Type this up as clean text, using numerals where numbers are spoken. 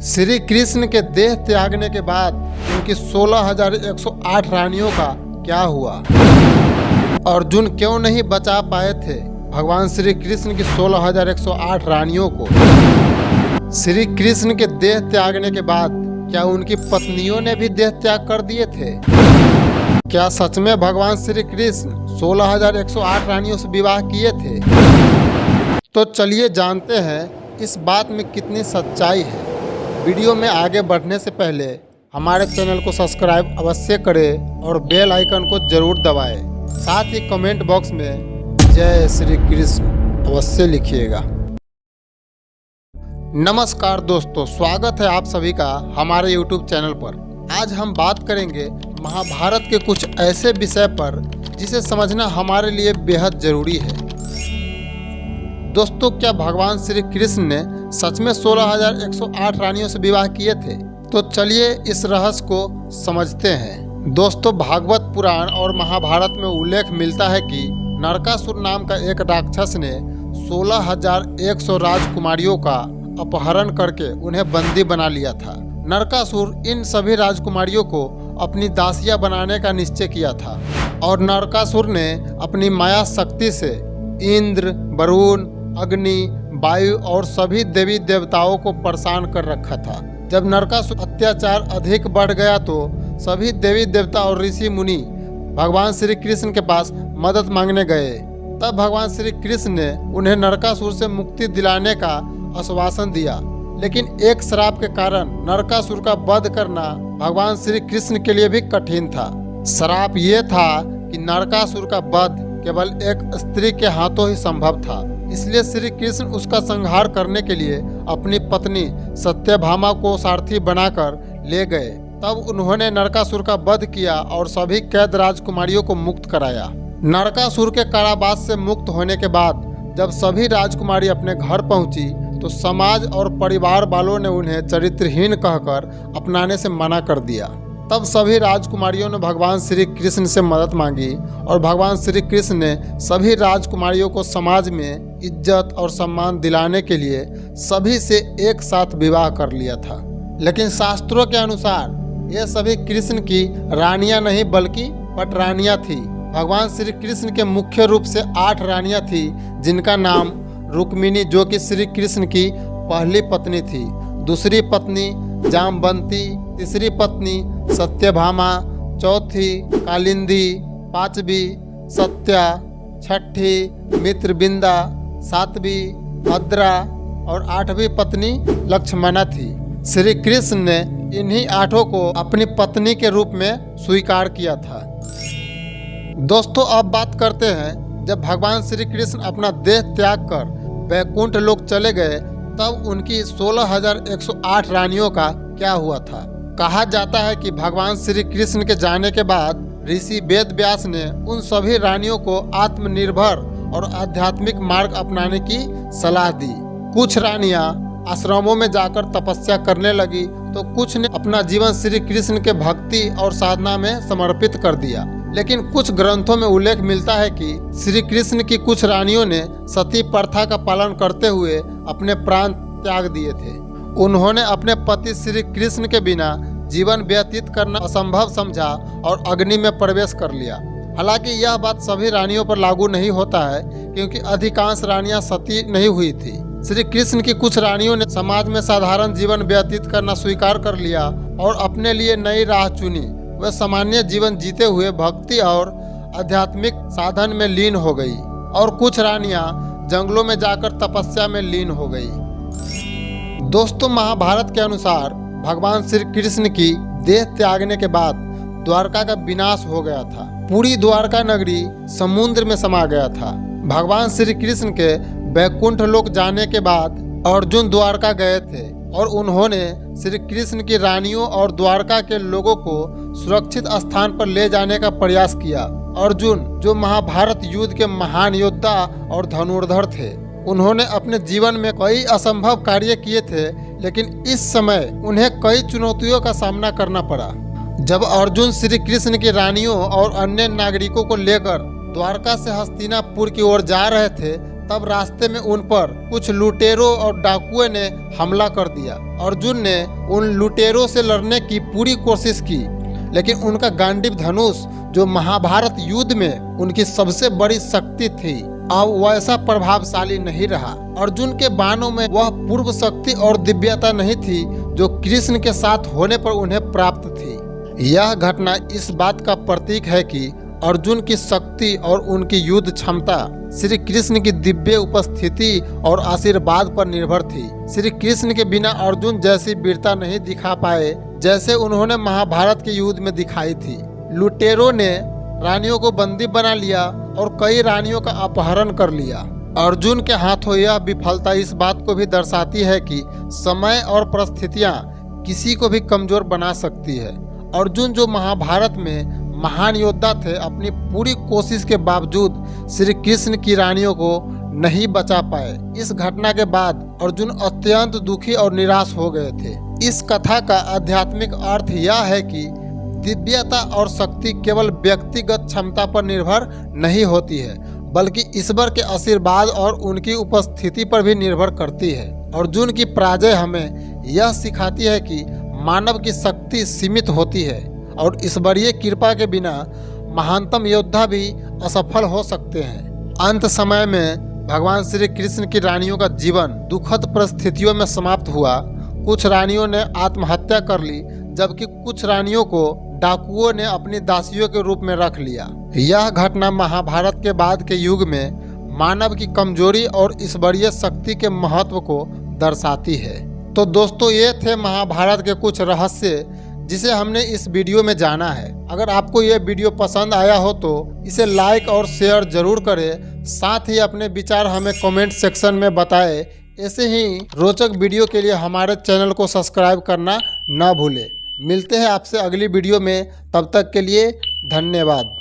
श्री कृष्ण के देह त्यागने के बाद उनकी 16,108 रानियों का क्या हुआ? अर्जुन क्यों नहीं बचा पाए थे भगवान श्री कृष्ण की 16,108 रानियों को? श्री कृष्ण के देह त्यागने के बाद क्या उनकी पत्नियों ने भी देह त्याग कर दिए थे? क्या सच में भगवान श्री कृष्ण 16,108 रानियों से विवाह किए थे? तो चलिए जानते हैं इस बात में कितनी सच्चाई है। वीडियो में आगे बढ़ने से पहले हमारे चैनल को सब्सक्राइब अवश्य करें और बेल आइकन को जरूर दबाएं। साथ ही कमेंट बॉक्स में जय श्री कृष्ण अवश्य लिखिएगा। नमस्कार दोस्तों, स्वागत है आप सभी का हमारे यूट्यूब चैनल पर। आज हम बात करेंगे महाभारत के कुछ ऐसे विषय पर जिसे समझना हमारे लिए बेहद जरूरी है। दोस्तों, क्या भगवान श्री कृष्ण ने सच में 16,108 रानियों से विवाह किए थे? तो चलिए इस रहस्य को समझते हैं। दोस्तों, भागवत पुराण और महाभारत में उल्लेख मिलता है कि नरकासुर नाम का एक राक्षस ने 16,100 राजकुमारियों का अपहरण करके उन्हें बंदी बना लिया था। नरकासुर इन सभी राजकुमारियों को अपनी दासियां बनाने का निश्चय किया था और नरकासुर ने अपनी माया शक्ति से इंद्र, वरुण, अग्नि, वायु और सभी देवी देवताओं को परेशान कर रखा था। जब नरकासुर अत्याचार अधिक बढ़ गया तो सभी देवी देवता और ऋषि मुनि भगवान श्री कृष्ण के पास मदद मांगने गए। तब भगवान श्री कृष्ण ने उन्हें नरकासुर से मुक्ति दिलाने का आश्वासन दिया, लेकिन एक श्राप के कारण नरकासुर का वध करना भगवान श्री कृष्ण के लिए भी कठिन था। श्राप ये था कि नरकासुर का वध केवल एक स्त्री के हाथों ही संभव था। इसलिए श्री कृष्ण उसका संहार करने के लिए अपनी पत्नी सत्यभामा को सारथी बनाकर ले गए। तब उन्होंने नरकासुर का वध किया और सभी कैद राजकुमारियों को मुक्त कराया। नरकासुर के कारावास से मुक्त होने के बाद जब सभी राजकुमारी अपने घर पहुंची तो समाज और परिवार वालों ने उन्हें चरित्रहीन कहकर अपनाने से मना कर दिया। तब सभी राजकुमारियों ने भगवान श्री कृष्ण से मदद मांगी और भगवान श्री कृष्ण ने सभी राजकुमारियों को समाज में इज्जत और सम्मान दिलाने के लिए सभी से एक साथ विवाह कर लिया था। लेकिन शास्त्रों के अनुसार ये सभी कृष्ण की रानियां नहीं बल्कि पटरानियां थी। भगवान श्री कृष्ण के मुख्य रूप से 8 रानियां थी, जिनका नाम रुक्मिणी, जो कि श्री कृष्ण की पहली पत्नी थी, दूसरी पत्नी जामवंती, तीसरी पत्नी सत्यभामा, चौथी कालिंदी, पांचवी सत्या, छठी मित्रबिंदा, सातवीं भद्रा और 8वीं पत्नी लक्ष्मणा थी। श्री कृष्ण ने इन्हीं 8 को अपनी पत्नी के रूप में स्वीकार किया था। दोस्तों, अब बात करते हैं जब भगवान श्री कृष्ण अपना देह त्याग कर वैकुंठ लोक चले गए तब उनकी 16,108 रानियों का क्या हुआ था। कहा जाता है कि भगवान श्री कृष्ण के जाने के बाद ऋषि वेद व्यास ने उन सभी रानियों को आत्मनिर्भर और आध्यात्मिक मार्ग अपनाने की सलाह दी। कुछ रानियां आश्रमों में जाकर तपस्या करने लगी तो कुछ ने अपना जीवन श्री कृष्ण के भक्ति और साधना में समर्पित कर दिया। लेकिन कुछ ग्रंथों में उल्लेख मिलता है कि श्री कृष्ण की कुछ रानियों ने सती प्रथा का पालन करते हुए अपने प्राण त्याग दिए थे। उन्होंने अपने पति श्री कृष्ण के बिना जीवन व्यतीत करना असंभव समझा और अग्नि में प्रवेश कर लिया। हालांकि यह बात सभी रानियों पर लागू नहीं होता है, क्योंकि अधिकांश रानियां सती नहीं हुई थी। श्री कृष्ण की कुछ रानियों ने समाज में साधारण जीवन व्यतीत करना स्वीकार कर लिया और अपने लिए नई राह चुनी। वे सामान्य जीवन जीते हुए भक्ति और आध्यात्मिक साधन में लीन हो गई और कुछ रानियां जंगलों में जाकर तपस्या में लीन हो गई। दोस्तों, महाभारत के अनुसार भगवान श्री कृष्ण की देह त्यागने के बाद द्वारका का विनाश हो गया था। पूरी द्वारका नगरी समुद्र में समा गया था। भगवान श्री कृष्ण के वैकुंठ लोक जाने के बाद अर्जुन द्वारका गए थे और उन्होंने श्री कृष्ण की रानियों और द्वारका के लोगों को सुरक्षित स्थान पर ले जाने का प्रयास किया। अर्जुन, जो महाभारत युद्ध के महान योद्धा और धनुर्धर थे, उन्होंने अपने जीवन में कई असंभव कार्य किए थे, लेकिन इस समय उन्हें कई चुनौतियों का सामना करना पड़ा। जब अर्जुन श्री कृष्ण की रानियों और अन्य नागरिकों को लेकर द्वारका से हस्तिनापुर की ओर जा रहे थे, तब रास्ते में उन पर कुछ लुटेरों और डाकुओं ने हमला कर दिया। अर्जुन ने उन लुटेरों से लड़ने की पूरी कोशिश की, लेकिन उनका गांडीव धनुष जो महाभारत युद्ध में उनकी सबसे बड़ी शक्ति थी, अब वैसा प्रभावशाली नहीं रहा। अर्जुन के बाणों में वह पूर्व शक्ति और दिव्यता नहीं थी जो कृष्ण के साथ होने पर उन्हें प्राप्त थी। यह घटना इस बात का प्रतीक है कि अर्जुन की शक्ति और उनकी युद्ध क्षमता श्री कृष्ण की दिव्य उपस्थिति और आशीर्वाद पर निर्भर थी। श्री कृष्ण के बिना अर्जुन जैसी वीरता नहीं दिखा पाए जैसे उन्होंने महाभारत के युद्ध में दिखाई थी। लुटेरों ने रानियों को बंदी बना लिया और कई रानियों का अपहरण कर लिया। अर्जुन के हाथों यह विफलता इस बात को भी दर्शाती है कि समय और परिस्थितियां किसी को भी कमजोर बना सकती है। अर्जुन जो महाभारत में महान योद्धा थे, अपनी पूरी कोशिश के बावजूद श्री कृष्ण की रानियों को नहीं बचा पाए। इस घटना के बाद अर्जुन अत्यंत दुखी और निराश हो गए थे। इस कथा का आध्यात्मिक अर्थ यह है कि दिव्यता और शक्ति केवल व्यक्तिगत क्षमता पर निर्भर नहीं होती है, बल्कि ईश्वर के आशीर्वाद और उनकी उपस्थिति पर भी निर्भर करती है। अर्जुन की पराजय हमें यह सिखाती है कि मानव की शक्ति सीमित होती है और ईश्वरीय कृपा के बिना महानतम योद्धा भी असफल हो सकते हैं। अंत समय में भगवान श्री कृष्ण की रानियों का जीवन दुखद परिस्थितियों में समाप्त हुआ। कुछ रानियों ने आत्महत्या कर ली, जबकि कुछ रानियों को डाकुओं ने अपनी दासियों के रूप में रख लिया। यह घटना महाभारत के बाद के युग में मानव की कमजोरी और ईश्वरीय शक्ति के महत्व को दर्शाती है। तो दोस्तों, ये थे महाभारत के कुछ रहस्य जिसे हमने इस वीडियो में जाना है। अगर आपको ये वीडियो पसंद आया हो तो इसे लाइक और शेयर जरूर करें। साथ ही अपने विचार हमें कमेंट सेक्शन में बताएं। ऐसे ही रोचक वीडियो के लिए हमारे चैनल को सब्सक्राइब करना ना भूलें। मिलते हैं आपसे अगली वीडियो में, तब तक के लिए धन्यवाद।